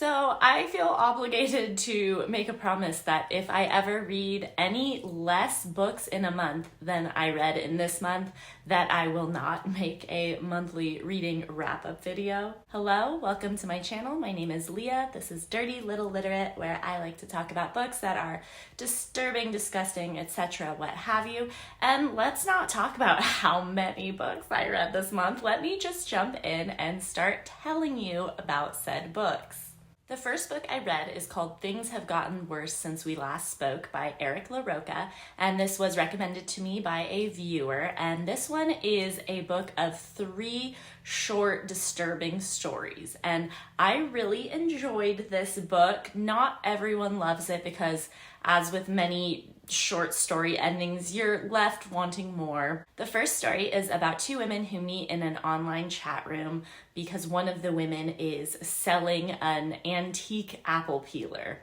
So I feel obligated to make a promise that if I ever read any less books in a month than I read in this month, that I will not make a monthly reading wrap-up video. Hello, welcome to my channel. My name is Leah. This is Dirty Little Literate, where I like to talk about books that are disturbing, disgusting, etc., what have you. And let's not talk about how many books I read this month. Let me just jump in and start telling you about said books. The first book I read is called Things Have Gotten Worse Since We Last Spoke by LaRocca, and this was recommended to me by a viewer, and this one is a book of 3 short, disturbing stories, and I really enjoyed this book. Not everyone loves it because, as with many short story endings, you're left wanting more. The first story is about 2 women who meet in an online chat room because one of the women is selling an antique apple peeler.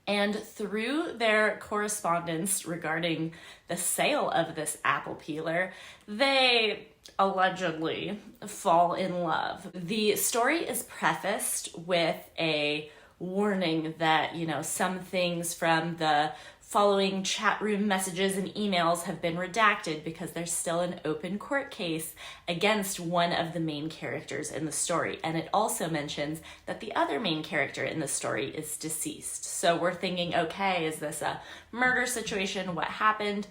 And through their correspondence regarding the sale of this apple peeler, they allegedly fall in love. The story is prefaced with a warning that, some things from the following chat room messages and emails have been redacted because there's still an open court case against one of the main characters in the story. And it also mentions that the other main character in the story is deceased. So we're thinking, okay, is this a murder situation? What happened?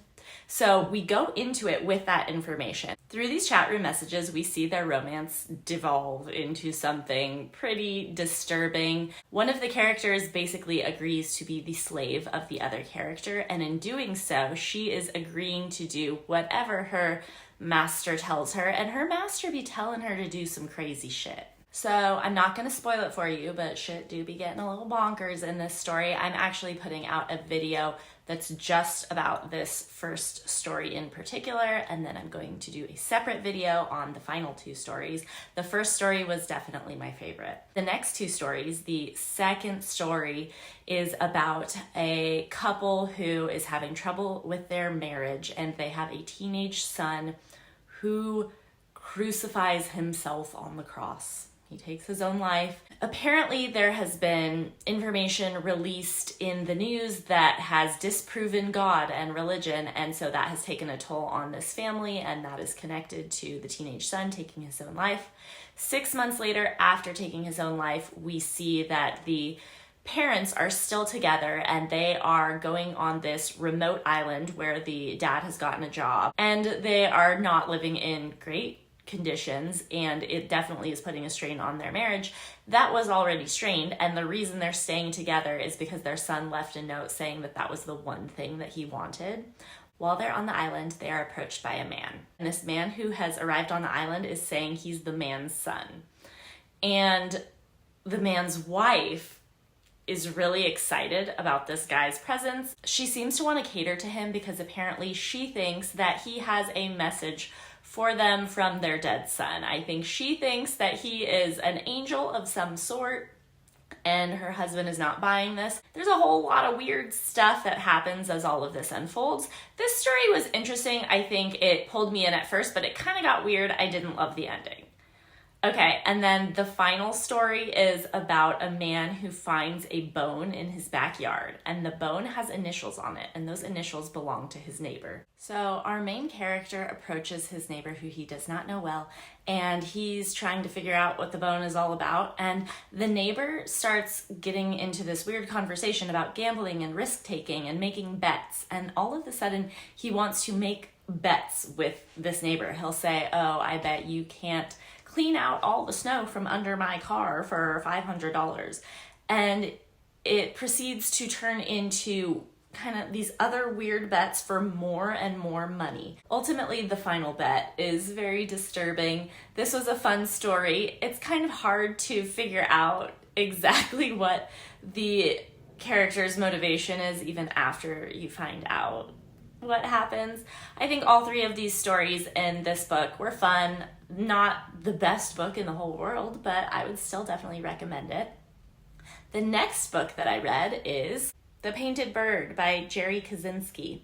So we go into it with that information. Through these chat room messages, we see their romance devolve into something pretty disturbing. One of the characters basically agrees to be the slave of the other character, and in doing so, she is agreeing to do whatever her master tells her, and her master be telling her to do some crazy shit. So I'm not going to spoil it for you, but shit do be getting a little bonkers in this story. I'm actually putting out a video that's just about this first story in particular, and then I'm going to do a separate video on the final 2 stories. The first story was definitely my favorite. The next 2 stories, the second story is about a couple who is having trouble with their marriage, and they have a teenage son who crucifies himself on the cross. He takes his own life. Apparently, there has been information released in the news that has disproven God and religion, and so that has taken a toll on this family, and that is connected to the teenage son taking his own life. 6 months later, after taking his own life, we see that the parents are still together, and they are going on this remote island where the dad has gotten a job, and they are not living in great conditions, and it definitely is putting a strain on their marriage that was already strained. And the reason they're staying together is because their son left a note saying that that was the one thing that he wanted. While they're on the island, they are approached by a man, and this man who has arrived on the island is saying he's the man's son, and the man's wife is really excited about this guy's presence. She seems to want to cater to him because apparently she thinks that he has a message for them from their dead son. I think she thinks that he is an angel of some sort, and her husband is not buying this. There's a whole lot of weird stuff that happens as all of this unfolds. This story was interesting. I think it pulled me in at first, but it kind of got weird. I didn't love the ending. Okay, and then the final story is about a man who finds a bone in his backyard, and the bone has initials on it, and those initials belong to his neighbor. So our main character approaches his neighbor, who he does not know well, and he's trying to figure out what the bone is all about, and the neighbor starts getting into this weird conversation about gambling and risk-taking and making bets, and all of a sudden he wants to make bets with this neighbor. He'll say, oh, I bet you can't clean out all the snow from under my car for $500. And it proceeds to turn into kind of these other weird bets for more and more money. Ultimately, the final bet is very disturbing. This was a fun story. It's kind of hard to figure out exactly what the character's motivation is even after you find out what happens. I think all 3 of these stories in this book were fun. Not the best book in the whole world, but I would still definitely recommend it. The next book that I read is The Painted Bird by Jerzy Kosinski.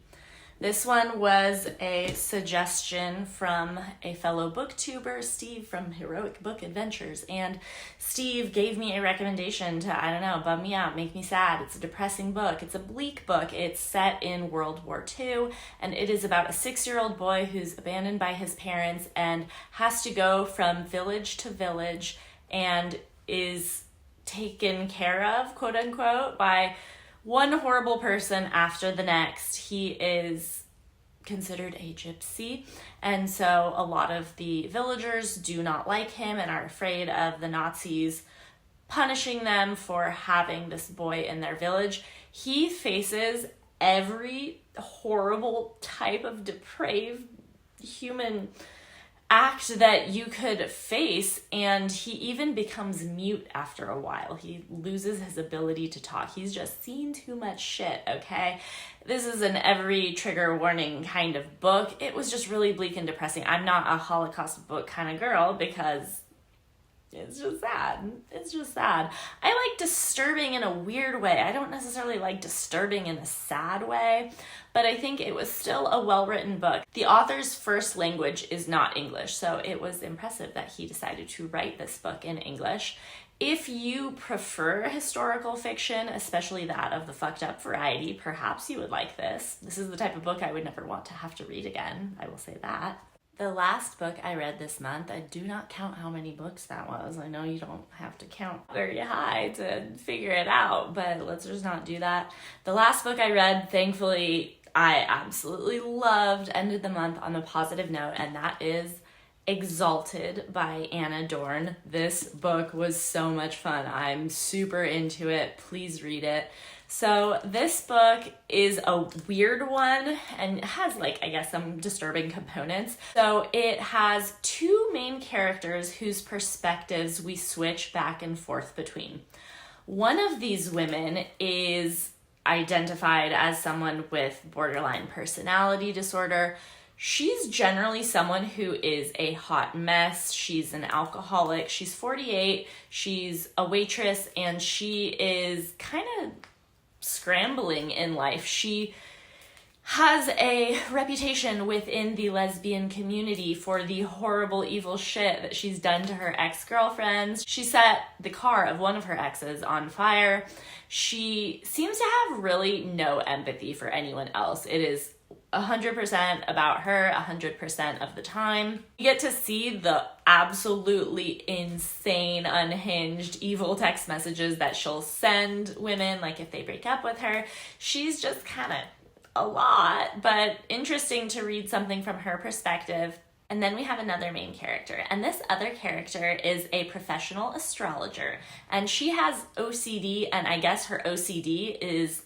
This one was a suggestion from a fellow booktuber, Steve from Heroic Book Adventures. And Steve gave me a recommendation to, I don't know, bum me out, make me sad. It's a depressing book. It's a bleak book. It's set in World War II, and it is about a 6-year-old boy who's abandoned by his parents and has to go from village to village and is taken care of, quote unquote, by one horrible person after the next. He is considered a gypsy, and so a lot of the villagers do not like him and are afraid of the Nazis punishing them for having this boy in their village. He faces every horrible type of depraved human act that you could face, and he even becomes mute after a while. He loses his ability to talk. He's just seen too much shit, okay? This is an every trigger warning kind of book. It was just really bleak and depressing. I'm not a Holocaust book kind of girl because it's just sad. It's just sad. I like disturbing in a weird way. I don't necessarily like disturbing in a sad way, but I think it was still a well-written book. The author's first language is not English, so it was impressive that he decided to write this book in English. If you prefer historical fiction, especially that of the fucked up variety, perhaps you would like this. This is the type of book I would never want to have to read again, I will say that. The last book I read this month, I do not count how many books that was. I know you don't have to count very high to figure it out, but let's just not do that. The last book I read, thankfully, I absolutely loved, ended the month on a positive note, and that is Exalted by Anna Dorn. This book was so much fun. I'm super into it. Please read it. So this book is a weird one and has I guess some disturbing components. So it has two main characters whose perspectives we switch back and forth between. One of these women is identified as someone with borderline personality disorder. She's generally someone who is a hot mess. She's an alcoholic. She's 48. She's a waitress, and she is kind of scrambling in life. She has a reputation within the lesbian community for the horrible, evil shit that she's done to her ex-girlfriends. She set the car of one of her exes on fire. She seems to have really no empathy for anyone else. It is 100% about her 100% of the time. You get to see the absolutely insane, unhinged, evil text messages that she'll send women, if they break up with her. She's just kind of a lot, but interesting to read something from her perspective. And then we have another main character, and this other character is a professional astrologer, and she has OCD, and I guess her OCD is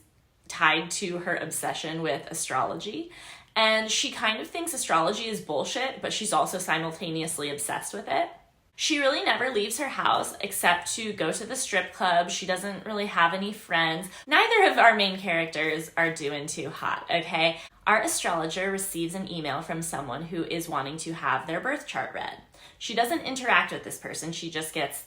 tied to her obsession with astrology. And she kind of thinks astrology is bullshit, but she's also simultaneously obsessed with it. She really never leaves her house except to go to the strip club. She doesn't really have any friends. Neither of our main characters are doing too hot, okay? Our astrologer receives an email from someone who is wanting to have their birth chart read. She doesn't interact with this person. She just gets,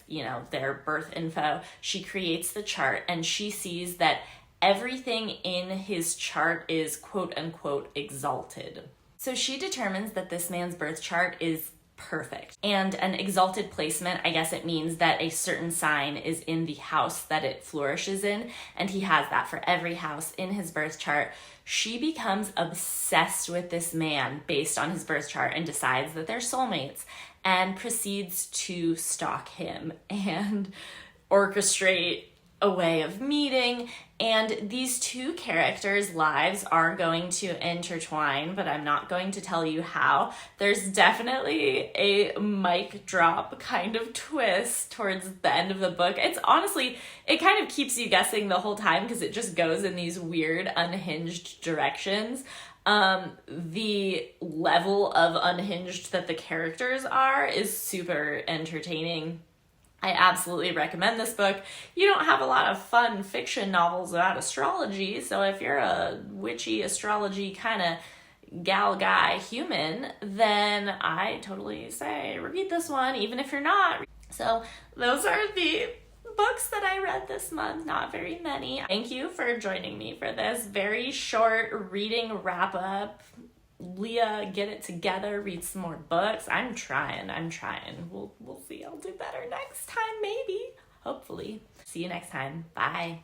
their birth info. She creates the chart, and she sees that everything in his chart is quote unquote exalted. So she determines that this man's birth chart is perfect. And an exalted placement, I guess it means that a certain sign is in the house that it flourishes in, and he has that for every house in his birth chart. She becomes obsessed with this man based on his birth chart and decides that they're soulmates and proceeds to stalk him and orchestrate a way of meeting. And these two characters' lives are going to intertwine, but I'm not going to tell you how. There's definitely a mic drop kind of twist towards the end of the book. It's honestly, it kind of keeps you guessing the whole time because it just goes in these weird, unhinged directions. The level of unhinged that the characters are is super entertaining. I absolutely recommend this book. You don't have a lot of fun fiction novels about astrology, so if you're a witchy astrology kind of gal guy human, then I totally say read this one, even if you're not. So those are the books that I read this month, not very many. Thank you for joining me for this very short reading wrap up. Leah, get it together, read some more books. I'm trying. We'll see. I'll do better next time, maybe. Hopefully. See you next time. Bye.